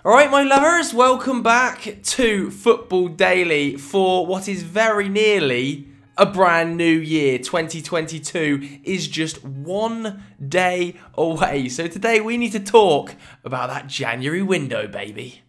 Alright, my lovers, welcome back to Football Daily for what is very nearly a brand new year. 2022 is just one day away. So today we need to talk about that January window, baby.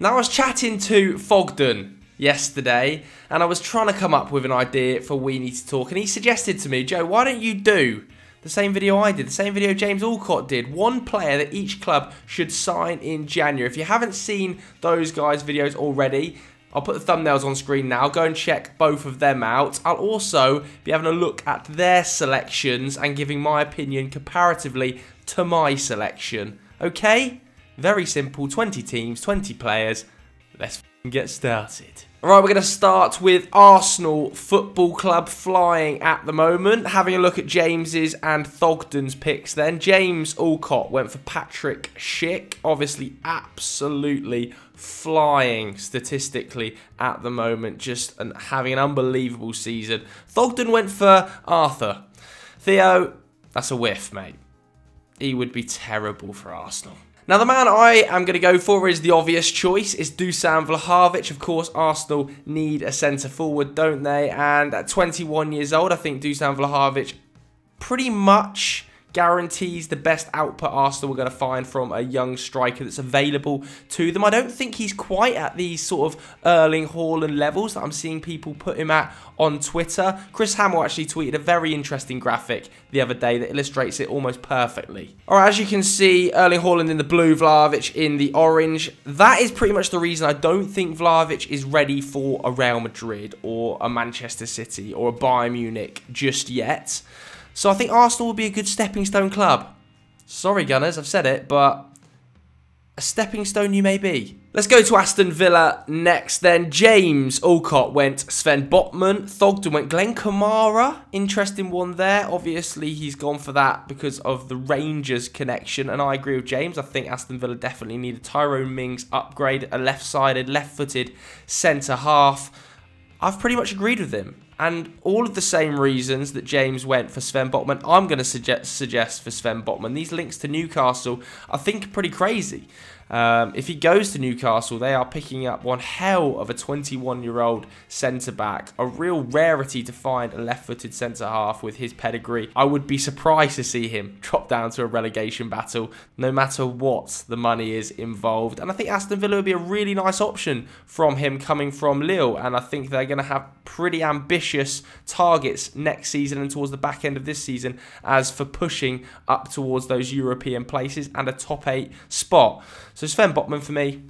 Now, I was chatting to Thogden yesterday and I was trying to come up with an idea for We Need to Talk, and he suggested to me, Joe, why don't you do the same video I did, the same video James Alcott did. One player that each club should sign in January. If you haven't seen those guys' videos already, I'll put the thumbnails on screen now. Go and check both of them out. I'll also be having a look at their selections and giving my opinion comparatively to my selection. Okay? Very simple. 20 teams, 20 players. Let's get started. Alright, we're going to start with Arsenal Football Club flying at the moment. Having a look at James's and Thogden's picks then. James Alcott went for Patrick Schick. Obviously, absolutely flying statistically at the moment. Just having an unbelievable season. Thogden went for Arthur. Theo, that's a whiff, mate. He would be terrible for Arsenal. Now, the man I am going to go for is the obvious choice. It's Dusan Vlahovic. Of course, Arsenal need a centre-forward, don't they? And at 21 years old, I think Dusan Vlahovic pretty much guarantees the best output Arsenal are going to find from a young striker that's available to them. I don't think he's quite at these sort of Erling Haaland levels that I'm seeing people put him at on Twitter. Chris Hamill actually tweeted a very interesting graphic the other day that illustrates it almost perfectly. Alright, as you can see, Erling Haaland in the blue, Vlahovic in the orange. That is pretty much the reason I don't think Vlahovic is ready for a Real Madrid or a Manchester City or a Bayern Munich just yet. So I think Arsenal will be a good stepping stone club. Sorry, Gunners, I've said it, but a stepping stone you may be. Let's go to Aston Villa next then. James Alcott went Sven Botman. Thogden went Glenn Kamara. Interesting one there. Obviously, he's gone for that because of the Rangers connection, and I agree with James. I think Aston Villa definitely need a Tyrone Mings upgrade, a left-sided, left-footed centre-half. I've pretty much agreed with him. And all of the same reasons that James went for Sven Botman, I'm going to suggest for Sven Botman. These links to Newcastle, I think, are pretty crazy. If he goes to Newcastle, they are picking up one hell of a 21-year-old centre-back. A real rarity to find a left-footed centre-half with his pedigree. I would be surprised to see him drop down to a relegation battle, no matter what the money is involved. And I think Aston Villa would be a really nice option from him coming from Lille. And I think they're going to have pretty ambitious targets next season and towards the back end of this season as for pushing up towards those European places and a top 8 spot. So Sven Botman for me,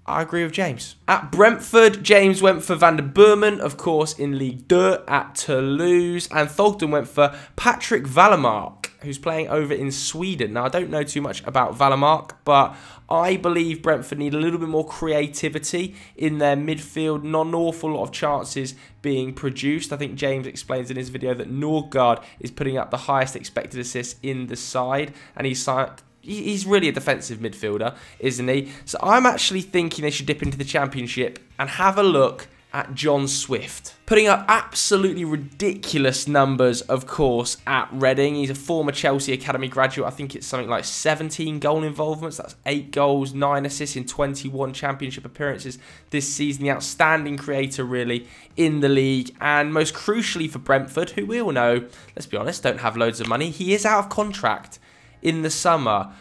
I agree with James. At Brentford, James went for Van der Boemen, of course, in Ligue 2 at Toulouse. And Thogden went for Patrick Willemark, who's playing over in Sweden. Now, I don't know too much about Willemark, but I believe Brentford need a little bit more creativity in their midfield. Not an awful lot of chances being produced. I think James explains in his video that Norgard is putting up the highest expected assists in the side, and he's really a defensive midfielder, isn't he? So I'm actually thinking they should dip into the Championship and have a look at John Swift. Putting up absolutely ridiculous numbers, of course, at Reading. He's a former Chelsea Academy graduate. I think it's something like 17 goal involvements. That's 8 goals, 9 assists in 21 Championship appearances this season. The outstanding creator, really, in the league. And most crucially for Brentford, who we all know, let's be honest, don't have loads of money. He is out of contract in the summer,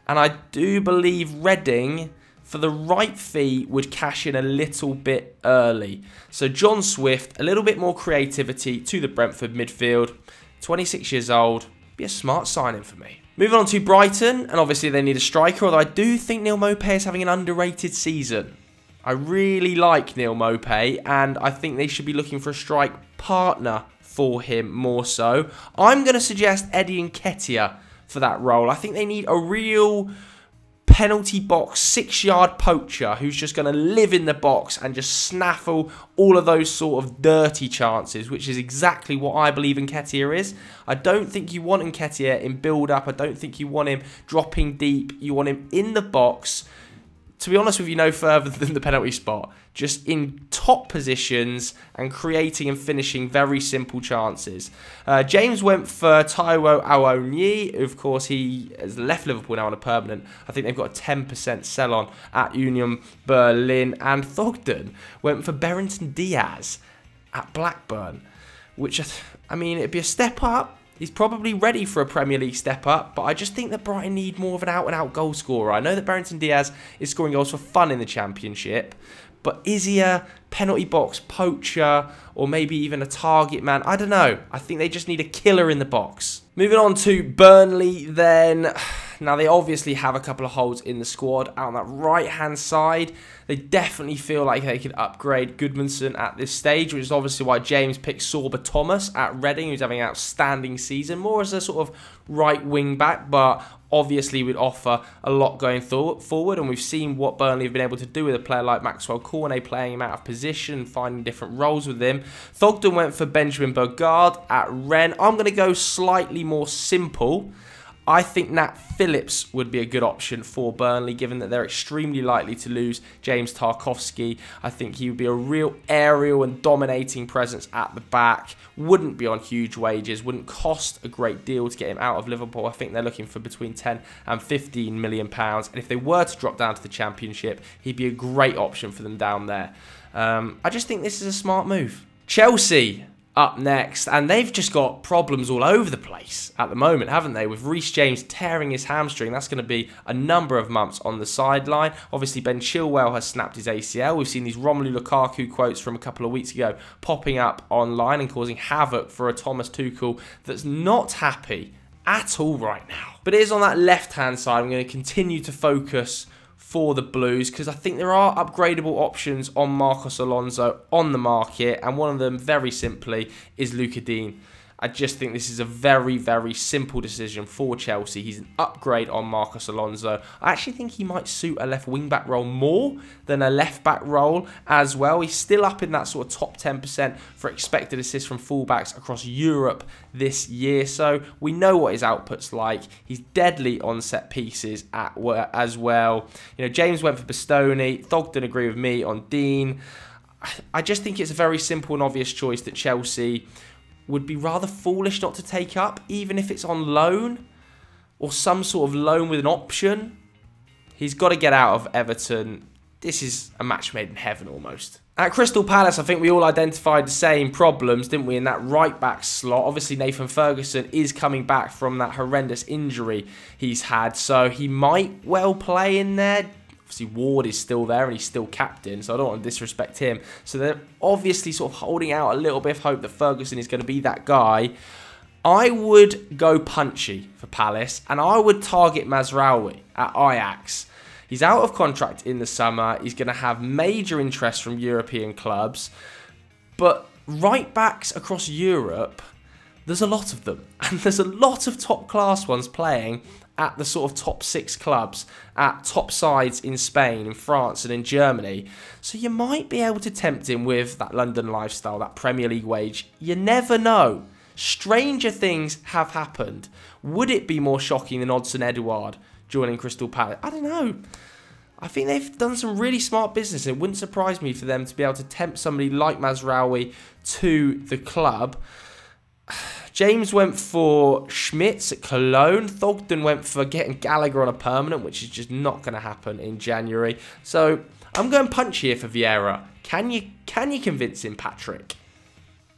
and I do believe Reading, for the right fee, would cash in a little bit early. So John Swift, a little bit more creativity to the Brentford midfield, 26 years old, be a smart signing for me. Moving on to Brighton, and obviously they need a striker, although I do think Neil Maupay is having an underrated season. I really like Neil Maupay, and I think they should be looking for a strike partner for him more so. I'm going to suggest Eddie Nketiah for that role. I think they need a real penalty box 6-yard poacher who's just going to live in the box and just snaffle all of those sort of dirty chances, which is exactly what I believe Nketiah is. I don't think you want Nketiah in build-up. I don't think you want him dropping deep. You want him in the box, to be honest with you, no further than the penalty spot. Just in top positions and creating and finishing very simple chances. James went for Taiwo Awoniyi. Of course, he has left Liverpool now on a permanent. I think they've got a 10% sell-on at Union Berlin. And Thogden went for Berrington Diaz at Blackburn. Which, I mean, it'd be a step up. He's probably ready for a Premier League step up, but I just think that Brighton need more of an out-and-out goal scorer. I know that Berrington Diaz is scoring goals for fun in the Championship, but is he a penalty box poacher or maybe even a target man? I don't know. I think they just need a killer in the box. Moving on to Burnley then. Now, they obviously have a couple of holes in the squad. Out on that right-hand side, they definitely feel like they could upgrade Goodmanson at this stage, which is obviously why James picked Sorba Thomas at Reading, who's having an outstanding season, more as a sort of right wing-back, but obviously would offer a lot going forward, and we've seen what Burnley have been able to do with a player like Maxwell Cornet, playing him out of position, finding different roles with him. Thogden went for Benjamin Bergard at Rennes. I'm going to go slightly more simple. I think Nat Phillips would be a good option for Burnley, given that they're extremely likely to lose James Tarkowski. I think he would be a real aerial and dominating presence at the back. Wouldn't be on huge wages, wouldn't cost a great deal to get him out of Liverpool. I think they're looking for between 10 and 15 million pounds. And if they were to drop down to the Championship, he'd be a great option for them down there. I just think this is a smart move. Chelsea up next, and they've just got problems all over the place at the moment, haven't they? With Reece James tearing his hamstring, that's going to be a number of months on the sideline. Obviously, Ben Chilwell has snapped his ACL. We've seen these Romelu Lukaku quotes from a couple of weeks ago popping up online and causing havoc for a Thomas Tuchel that's not happy at all right now. But it is on that left-hand side, I'm going to continue to focus for the Blues, because I think there are upgradable options on Marcos Alonso on the market, and one of them, very simply, is Lucas Digne. I just think this is a very, very simple decision for Chelsea. He's an upgrade on Marcos Alonso. I actually think he might suit a left wing-back role more than a left-back role as well. He's still up in that sort of top 10% for expected assists from fullbacks across Europe this year. So we know what his output's like. He's deadly on set pieces as well. You know, James went for Bastoni. Thogden agreed with me on Dean. I just think it's a very simple and obvious choice that Chelsea would be rather foolish not to take up, even if it's on loan or some sort of loan with an option. He's got to get out of Everton. This is a match made in heaven almost. At Crystal Palace, I think we all identified the same problems, didn't we, in that right-back slot. Obviously, Nathan Ferguson is coming back from that horrendous injury he's had, so he might well play in there. Obviously, Ward is still there and he's still captain, so I don't want to disrespect him. So they're obviously sort of holding out a little bit of hope that Ferguson is going to be that guy. I would go punchy for Palace, and I would target Mazraoui at Ajax. He's out of contract in the summer. He's going to have major interest from European clubs. But right-backs across Europe, there's a lot of them. And there's a lot of top-class ones playing at the sort of top 6 clubs, at top sides in Spain, in France and in Germany. So you might be able to tempt him with that London lifestyle, that Premier League wage. You never know. Stranger things have happened. Would it be more shocking than Odsonne Edouard joining Crystal Palace? I don't know. I think they've done some really smart business. It wouldn't surprise me for them to be able to tempt somebody like Mazraoui to the club. James went for Schmitz at Cologne. Thogden went for getting Gallagher on a permanent, which is just not going to happen in January. So I'm going punchy here for Vieira. Can you convince him, Patrick?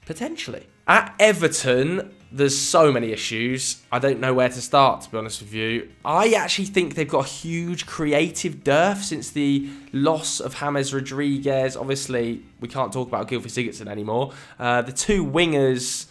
Potentially. At Everton, there's so many issues. I don't know where to start, to be honest with you. I actually think they've got a huge creative dearth since the loss of James Rodriguez. Obviously, we can't talk about Gylfi Sigurdsson anymore. The two wingers,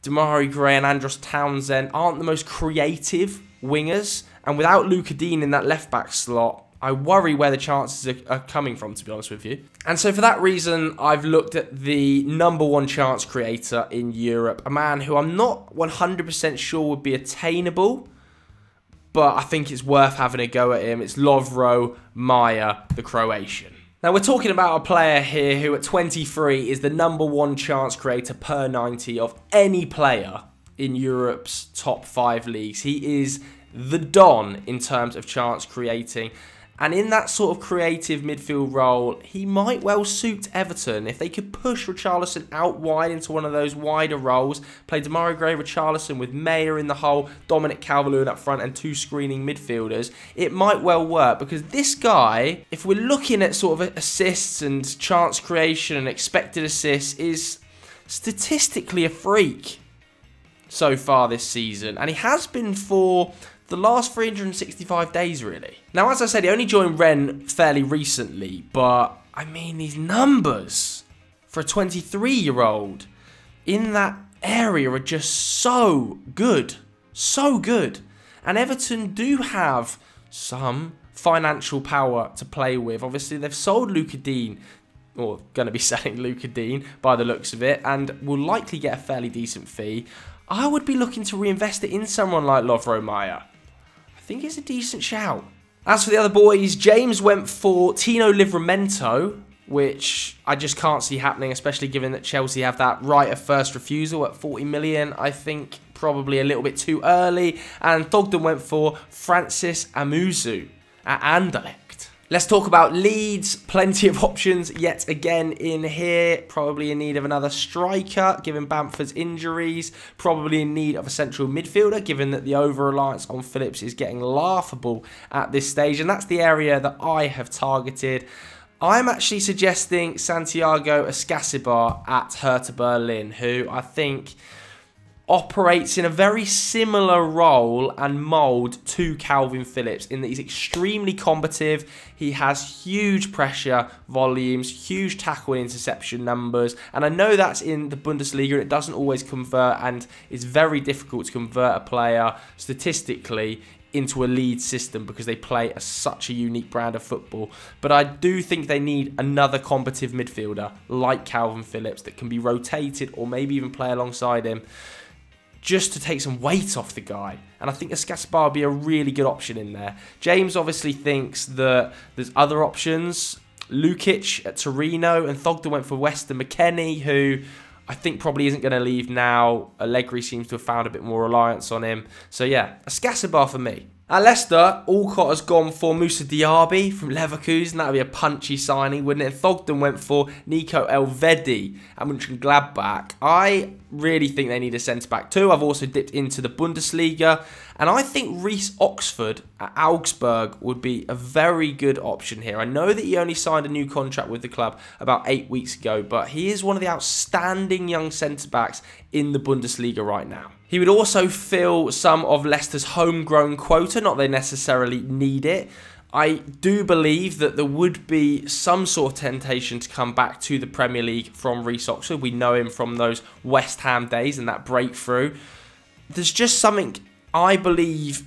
Damari Gray and Andros Townsend, aren't the most creative wingers. And without Lucas Digne in that left-back slot, I worry where the chances are coming from, to be honest with you. And so for that reason, I've looked at the #1 chance creator in Europe, a man who I'm not 100% sure would be attainable, but I think it's worth having a go at him. It's Lovro Majer, the Croatian. Now, we're talking about a player here who at 23 is the #1 chance creator per 90 of any player in Europe's top 5 leagues. He is the Don in terms of chance creating. And in that sort of creative midfield role, he might well suit Everton. If they could push Richarlison out wide into one of those wider roles, play Demarai Gray, Richarlison with Mayer in the hole, Dominic Calvert-Lewin up front and 2 screening midfielders, it might well work. Because this guy, if we're looking at sort of assists and chance creation and expected assists, is statistically a freak so far this season. And he has been for the last 365 days, really. Now, as I said, he only joined Rennes fairly recently, but, I mean, these numbers for a 23-year-old in that area are just so good. So good. And Everton do have some financial power to play with. Obviously, they've sold Luca Dean, or going to be selling Luca Dean by the looks of it, and will likely get a fairly decent fee. I would be looking to reinvest it in someone like Lovro Mayer. I think it's a decent shout. As for the other boys, James went for Tino Livramento, which I just can't see happening, especially given that Chelsea have that right of first refusal at 40 million. I think probably a little bit too early. And Thogden went for Francis Amuzu at Anderlecht. Let's talk about Leeds. Plenty of options yet again in here. Probably in need of another striker, given Bamford's injuries. Probably in need of a central midfielder, given that the over-reliance on Phillips is getting laughable at this stage. And that's the area that I have targeted. I'm actually suggesting Santiago Escasibar at Hertha Berlin, who I think operates in a very similar role and mould to Calvin Phillips in that he's extremely combative, he has huge pressure volumes, huge tackle and interception numbers, and I know that's in the Bundesliga and it doesn't always convert, and it's very difficult to convert a player statistically into a lead system because they play such a unique brand of football. But I do think they need another combative midfielder like Calvin Phillips that can be rotated or maybe even play alongside him, just to take some weight off the guy. And I think Escasibar would be a really good option in there. James obviously thinks that there's other options. Lukic at Torino, and Thogden went for Weston McKennie, who I think probably isn't going to leave now. Allegri seems to have found a bit more reliance on him. So yeah, Escasibar for me. At Leicester, Alcott has gone for Moussa Diaby from Leverkusen. That would be a punchy signing, wouldn't it? And Thogden went for Nico Elvedi at Mönchengladbach. I really think they need a centre-back too. I've also dipped into the Bundesliga. And I think Reece Oxford at Augsburg would be a very good option here. I know that he only signed a new contract with the club about 8 weeks ago, but he is one of the outstanding young centre-backs in the Bundesliga right now. He would also fill some of Leicester's homegrown quota, not they necessarily need it. I do believe that there would be some sort of temptation to come back to the Premier League from Reece Oxford. We know him from those West Ham days and that breakthrough. There's just something, I believe,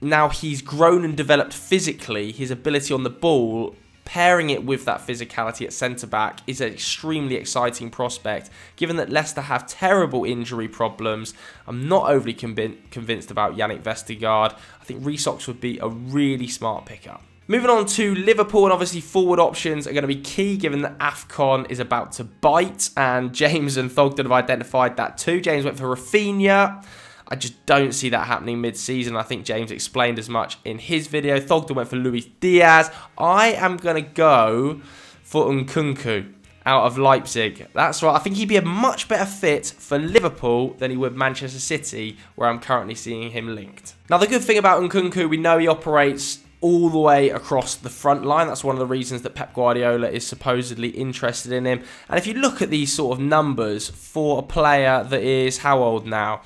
now he's grown and developed physically, his ability on the ball, pairing it with that physicality at centre-back is an extremely exciting prospect. Given that Leicester have terrible injury problems, I'm not overly convinced about Yannick Vestergaard. I think Reece Oxford would be a really smart pickup. Moving on to Liverpool, and obviously forward options are going to be key given that AFCON is about to bite, and James and Thogden have identified that too. James went for Rafinha. I just don't see that happening mid-season. I think James explained as much in his video. Thogden went for Luis Diaz. I am going to go for Nkunku out of Leipzig. That's right. I think he'd be a much better fit for Liverpool than he would Manchester City, where I'm currently seeing him linked. Now, the good thing about Nkunku, we know he operates all the way across the front line. That's one of the reasons that Pep Guardiola is supposedly interested in him. And if you look at these sort of numbers for a player that is, how old now?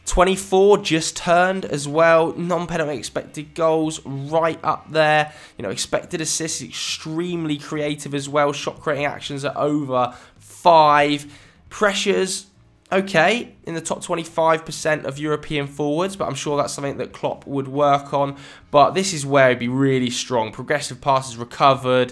24, just turned as well. Non-penalty expected goals right up there. You know, expected assists, extremely creative as well. Shot creating actions are over 5. Pressures, okay, in the top 25% of European forwards, but I'm sure that's something that Klopp would work on. But this is where he'd be really strong. Progressive passes recovered.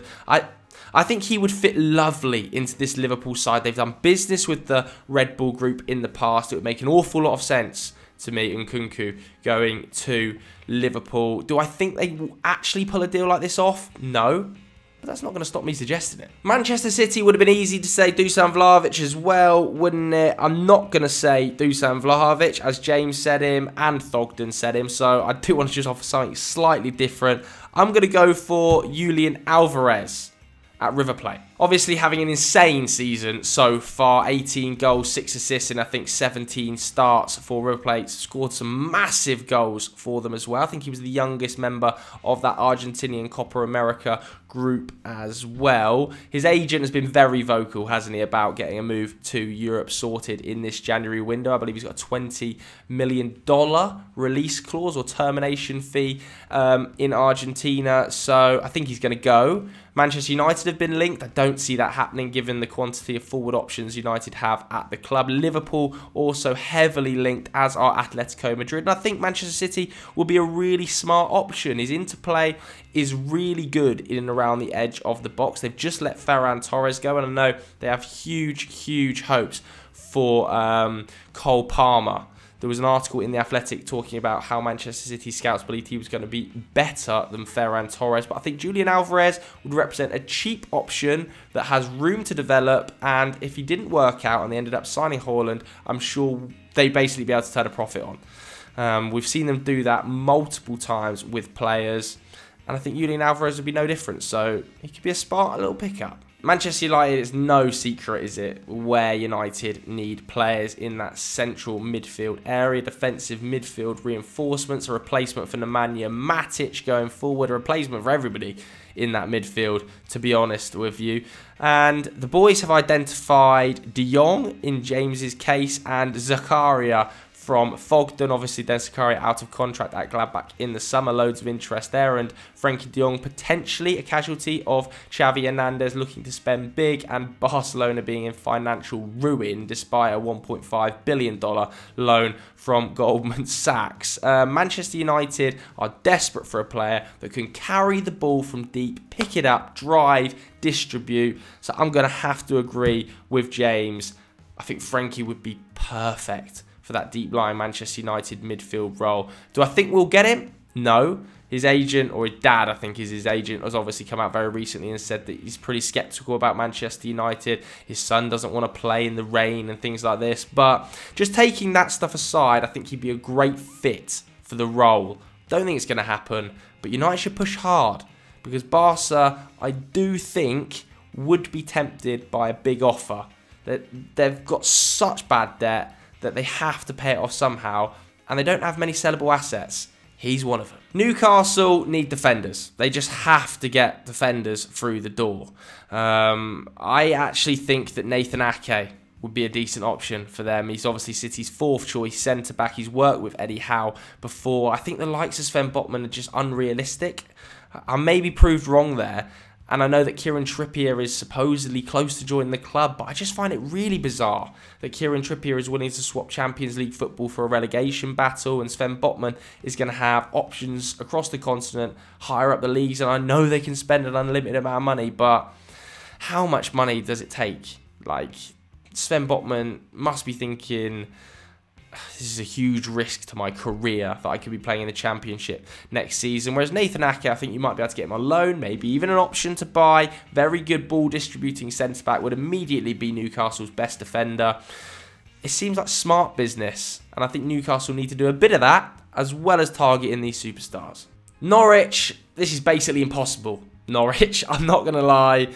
I think he would fit lovely into this Liverpool side. They've done business with the Red Bull group in the past. It would make an awful lot of sense to me, Nkunku, going to Liverpool. Do I think they will actually pull a deal like this off? No. But that's not going to stop me suggesting it. Manchester City would have been easy to say Dusan Vlahovic as well, wouldn't it? I'm not going to say Dusan Vlahovic, as James said him and Thogden said him. So I do want to just offer something slightly different. I'm going to go for Julian Alvarez at River Plate. Obviously having an insane season so far, 18 goals, 6 assists in I think 17 starts for River Plate. Scored some massive goals for them as well. I think he was the youngest member of that Argentinian Copa America group as well. His agent has been very vocal, hasn't he, about getting a move to Europe sorted in this January window. I believe he's got a $20 million release clause or termination fee in Argentina. So I think he's going to go. Manchester United have been linked. I don't see that happening given the quantity of forward options United have at the club. Liverpool also heavily linked, as are Atletico Madrid. And I think Manchester City will be a really smart option. His interplay is really good in and around the edge of the box. They've just let Ferran Torres go, and I know they have huge hopes for Cole Palmer. There was an article in The Athletic talking about how Manchester City scouts believed he was going to be better than Ferran Torres. But I think Julian Alvarez would represent a cheap option that has room to develop. And if he didn't work out and they ended up signing Haaland, I'm sure they'd basically be able to turn a profit on. We've seen them do that multiple times with players. And I think Julian Alvarez would be no different. So he could be a smart little pickup. Manchester United, it's no secret, is it, where United need players in that central midfield area. Defensive midfield reinforcements, a replacement for Nemanja Matic going forward, a replacement for everybody in that midfield, to be honest with you. And the boys have identified De Jong in James's case and Zakaria from Thogden. Obviously, then Zakaria out of contract at Gladbach in the summer. Loads of interest there. And Frankie de Jong potentially a casualty of Xavi Hernandez looking to spend big, and Barcelona being in financial ruin despite a $1.5 billion loan from Goldman Sachs. Manchester United are desperate for a player that can carry the ball from deep, pick it up, drive, distribute. So I'm going to have to agree with James. I think Frankie would be perfect for that deep line Manchester United midfield role. Do I think we'll get him? No. His agent, or his dad, I think is his agent, has obviously come out very recently and said that he's pretty sceptical about Manchester United. His son doesn't want to play in the rain and things like this. But just taking that stuff aside, I think he'd be a great fit for the role. Don't think it's going to happen, but United should push hard, because Barca, I do think, would be tempted by a big offer. They've got such bad debt that they have to pay it off somehow, and they don't have many sellable assets. He's one of them. Newcastle need defenders. They just have to get defenders through the door. I actually think that Nathan Ake would be a decent option for them. He's obviously City's fourth choice centre-back. He's worked with Eddie Howe before. I think the likes of Sven Botman are just unrealistic. I may be proved wrong there. And I know that Kieran Trippier is supposedly close to joining the club, but I just find it really bizarre that Kieran Trippier is willing to swap Champions League football for a relegation battle, and Sven Botman is going to have options across the continent, higher up the leagues, and I know they can spend an unlimited amount of money, but how much money does it take? Like, Sven Botman must be thinking, this is a huge risk to my career that I could be playing in the Championship next season. Whereas Nathan Ake, I think you might be able to get him on loan, maybe even an option to buy. Very good ball distributing centre-back, would immediately be Newcastle's best defender. It seems like smart business, and I think Newcastle need to do a bit of that, as well as targeting these superstars. Norwich, this is basically impossible. Norwich, I'm not going to lie.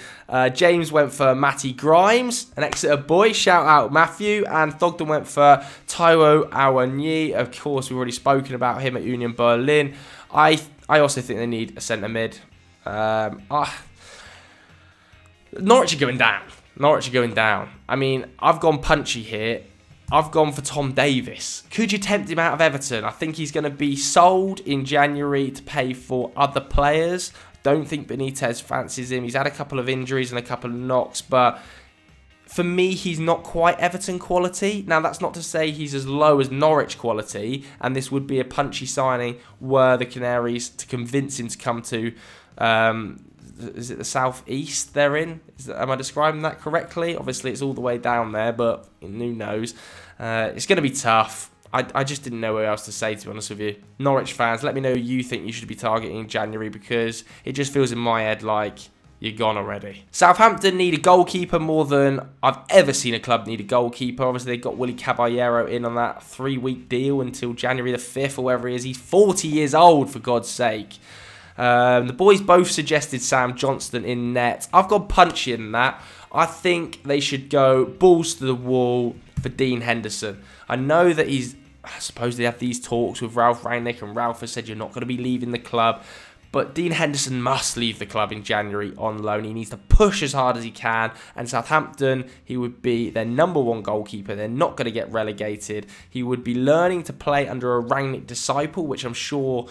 James went for Matty Grimes, an Exeter boy. Shout out Matthew. And Thogden went for Taiwo Awoniyi. Of course, we've already spoken about him at Union Berlin. I also think they need a centre mid. Norwich are going down. Norwich are going down. I mean, I've gone punchy here. I've gone for Tom Davis. Could you tempt him out of Everton? I think he's going to be sold in January to pay for other players. Don't think Benitez fancies him. He's had a couple of injuries and a couple of knocks, but for me, he's not quite Everton quality. Now, that's not to say he's as low as Norwich quality, and this would be a punchy signing were the Canaries to convince him to come to, is it the southeast they're in? Am I describing that correctly? Obviously, it's all the way down there, but who knows? It's going to be tough. I just didn't know what else to say, to be honest with you. Norwich fans, let me know who you think you should be targeting in January, because it just feels in my head like you're gone already. Southampton need a goalkeeper more than I've ever seen a club need a goalkeeper. Obviously, they got Willy Caballero in on that 3-week deal until January the 5th or wherever he is. He's 40 years old, for God's sake. The boys both suggested Sam Johnston in net. I've gone punchier than that. I think they should go balls to the wall for Dean Henderson. I know that he's supposedly had these talks with Ralph Rangnick, and Ralph has said you're not going to be leaving the club. But Dean Henderson must leave the club in January on loan. He needs to push as hard as he can. And Southampton, he would be their #1 goalkeeper. They're not going to get relegated. He would be learning to play under a Rangnick disciple, which I'm sure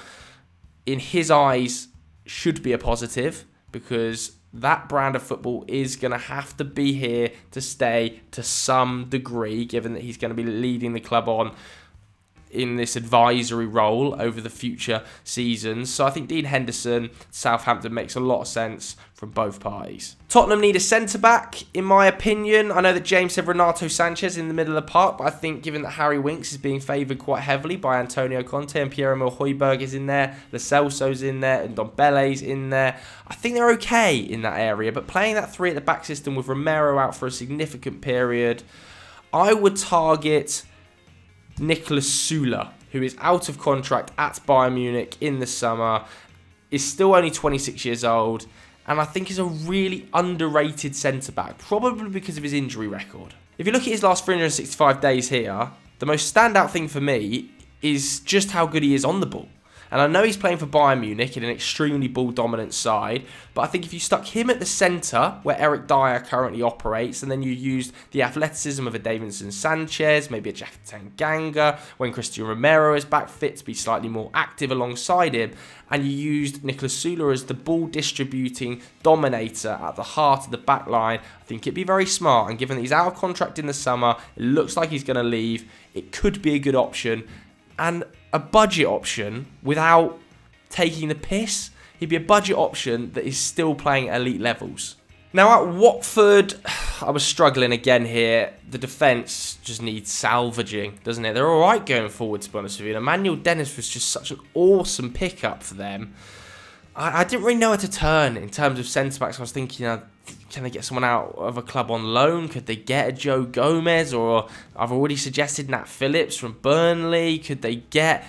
in his eyes should be a positive, because that brand of football is going to have to be here to stay to some degree, given that he's going to be leading the club on in this advisory role over the future seasons. So I think Dean Henderson, Southampton, makes a lot of sense from both parties. Tottenham need a centre-back, in my opinion. I know that James said Renato Sanchez in the middle of the park, but I think given that Harry Winks is being favoured quite heavily by Antonio Conte and Pierre-Emile Højbjerg is in there, Lo Celso's in there, and Ndombele's in there, I think they're okay in that area. But playing that 3 at the back system with Romero out for a significant period, I would target Niklas Süle, who is out of contract at Bayern Munich in the summer, is still only 26 years old, and I think is a really underrated centre-back, probably because of his injury record. If you look at his last 365 days here, the most standout thing for me is just how good he is on the ball. And I know he's playing for Bayern Munich in an extremely ball-dominant side, but I think if you stuck him at the centre, where Eric Dyer currently operates, and then you used the athleticism of a Davinson Sanchez, maybe a Jack Tanganga, when Christian Romero is back fit to be slightly more active alongside him, and you used Niklas Süle as the ball-distributing dominator at the heart of the back line, I think it'd be very smart. And given that he's out of contract in the summer, it looks like he's going to leave, it could be a good option. And a budget option without taking the piss. He'd be a budget option that is still playing at elite levels. Now at Watford, I was struggling again here. The defence just needs salvaging, doesn't it? They're alright going forward, to be honest with you. And Emmanuel Dennis was just such an awesome pickup for them. I didn't really know where to turn in terms of centre-backs. I was thinking, can they get someone out of a club on loan? Could they get a Joe Gomez? Or I've already suggested Nat Phillips from Burnley. Could they get,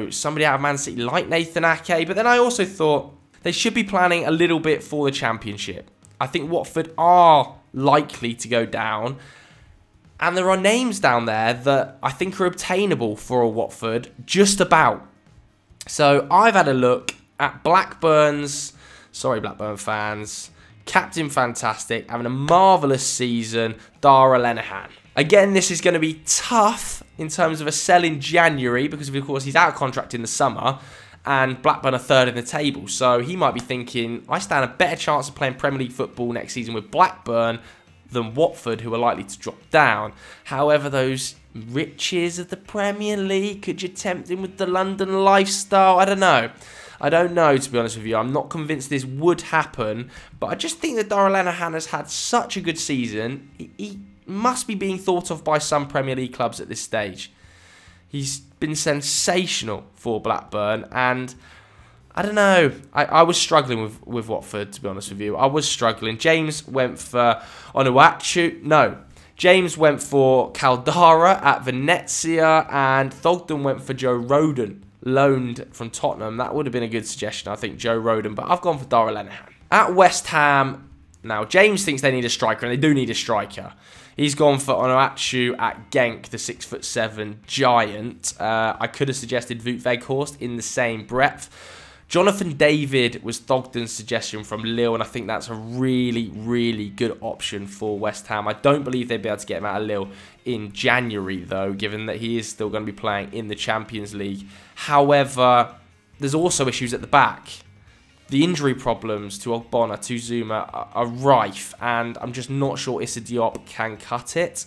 somebody out of Man City like Nathan Ake? But then I also thought they should be planning a little bit for the Championship. I think Watford are likely to go down. And there are names down there that I think are obtainable for a Watford, just about. So I've had a look at Blackburn's, sorry Blackburn fans, Captain Fantastic, having a marvellous season, Dara Lenihan. Again, this is going to be tough in terms of a sell in January because, of course, he's out of contract in the summer and Blackburn are 3rd in the table. So he might be thinking, I stand a better chance of playing Premier League football next season with Blackburn than Watford, who are likely to drop down. However, those riches of the Premier League, could you tempt him with the London lifestyle? I don't know. I don't know, to be honest with you. I'm not convinced this would happen, but I just think that Dara Lenihan has had such a good season. He must be being thought of by some Premier League clubs at this stage. He's been sensational for Blackburn, and I don't know. I was struggling with Watford, to be honest with you. I was struggling. James went for Onuachu. No. James went for Caldara at Venezia, and Thogden went for Joe Rodon, loaned from Tottenham. That would have been a good suggestion, I think, Joe Rodon, but I've gone for Dara Lenihan. At West Ham, now, James thinks they need a striker, and they do need a striker. He's gone for Onuachu at Genk, the 6'7" giant. I could have suggested Wout Weghorst in the same breath. Johnathan David was Thogden's suggestion from Lille, and I think that's a really, really good option for West Ham. I don't believe they'd be able to get him out of Lille in January, though, given that he is still going to be playing in the Champions League. However, there's also issues at the back. The injury problems to Ogbonna, to Zuma are rife, and I'm just not sure Issa Diop can cut it.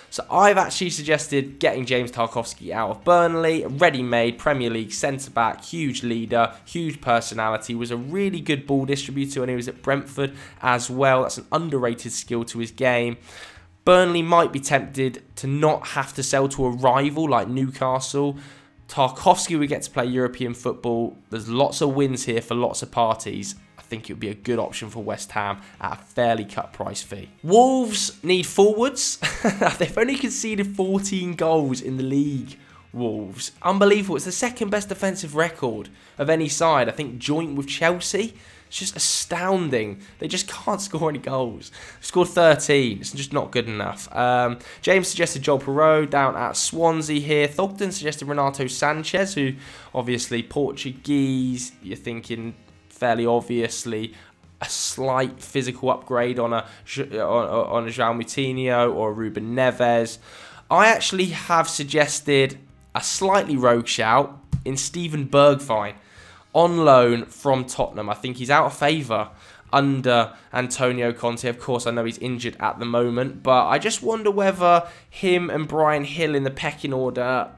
So I've actually suggested getting James Tarkowski out of Burnley, ready-made Premier League centre-back, huge leader, huge personality, was a really good ball distributor when he was at Brentford as well. That's an underrated skill to his game. Burnley might be tempted to not have to sell to a rival like Newcastle. Tarkowski would get to play European football. There's lots of wins here for lots of parties. I think it would be a good option for West Ham at a fairly cut price fee. Wolves need forwards. They've only conceded 14 goals in the league. Wolves. Unbelievable. It's the second best defensive record of any side. I think joint with Chelsea. It's just astounding. They just can't score any goals. Scored 13. It's just not good enough. James suggested Joel Perot down at Swansea here. Thogden suggested Renato Sanchez, who obviously Portuguese. You're thinking fairly obviously a slight physical upgrade on a João Moutinho or Ruben Neves. I actually have suggested a slightly rogue shout in Steven Bergwijn on loan from Tottenham. I think he's out of favour under Antonio Conte. Of course, I know he's injured at the moment, but I just wonder whether him and Bryan Hill in the pecking order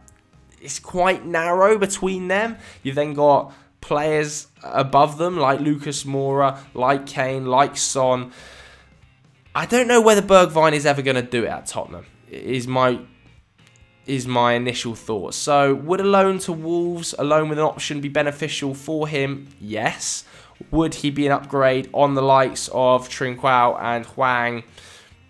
is quite narrow between them. You've then got players above them like Lucas Moura, like Kane, like Son. I don't know whether Bergwijn is ever going to do it at Tottenham, is my initial thoughts. So, would a loan to Wolves, a loan with an option, be beneficial for him? Yes. Would he be an upgrade on the likes of Trincao and Hwang?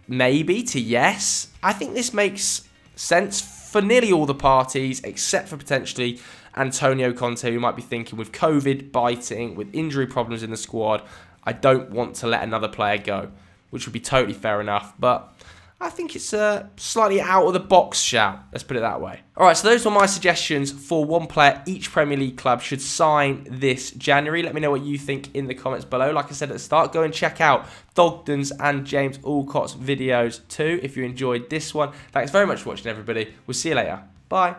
Maybe to yes. I think this makes sense for nearly all the parties, except for potentially Antonio Conte, who might be thinking with COVID biting, with injury problems in the squad, I don't want to let another player go, which would be totally fair enough, but I think it's a slightly out of the box shout. Let's put it that way. All right, so those were my suggestions for one player each Premier League club should sign this January. Let me know what you think in the comments below. Like I said at the start, go and check out Thogden's and James Alcott's videos too if you enjoyed this one. Thanks very much for watching, everybody. We'll see you later. Bye.